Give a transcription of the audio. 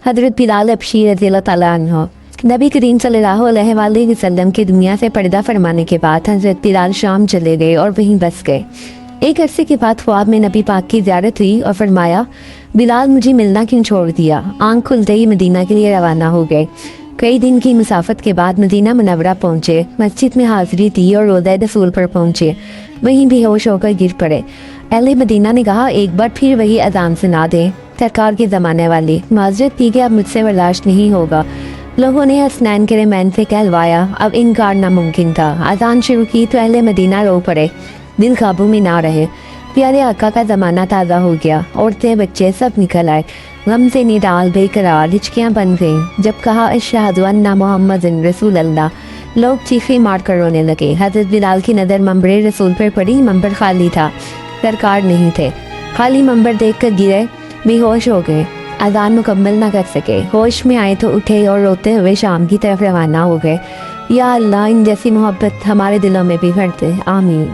حضرت بلال حبشی رضی اللہ تعالیٰ عنہ نبی کریم صلی اللہ علیہ وسلم کے دنیا سے پردہ فرمانے کے بعد حضرت بلال شام چلے گئے اور وہیں بس گئے۔ ایک عرصے کے بعد خواب میں نبی پاک کی زیارت ہوئی اور فرمایا، بلال مجھے ملنا کیوں چھوڑ دیا؟ آنکھ کھلتے ہی مدینہ کے لیے روانہ ہو گئے۔ کئی دن کی مسافت کے بعد مدینہ منورہ پہنچے، مسجد میں حاضری دی اور روضہ رسول پر پہنچے، وہیں بے ہوش ہو کر گر پڑے۔ اہل مدینہ نے کہا، ایک بار پھر وہی اذان سنا دیں، سرکار کے زمانے والی۔ معذرت کی کہ اب مجھ سے برداشت نہیں ہوگا۔ لوگوں نے حسنین کے رحمین سے کہلوایا، اب انکار ناممکن تھا۔ اذان شروع کی تو اہل مدینہ رو پڑے، دل قابو میں نہ رہے۔ پیارے آقا کا زمانہ تازہ ہو گیا، عورتیں بچے سب نکل آئے، غم سے نڈال بے قرار ہچکیاں بن گئیں۔ جب کہا اشہد ان محمد رسول اللہ، لوگ چیخیں مار کر رونے لگے۔ حضرت بلال کی نظر منبر رسول پر پڑی، منبر خالی تھا، سرکار نہیں تھے۔ خالی منبر دیکھ کر گرے، بے ہوش ہو گئے، اذان مکمل نہ کر سکے۔ ہوش میں آئے تو اٹھے اور روتے ہوئے شام کی طرف روانہ ہو گئے۔ یا اللہ، ان جیسی محبت ہمارے دلوں میں بھی بھر دے، آمین۔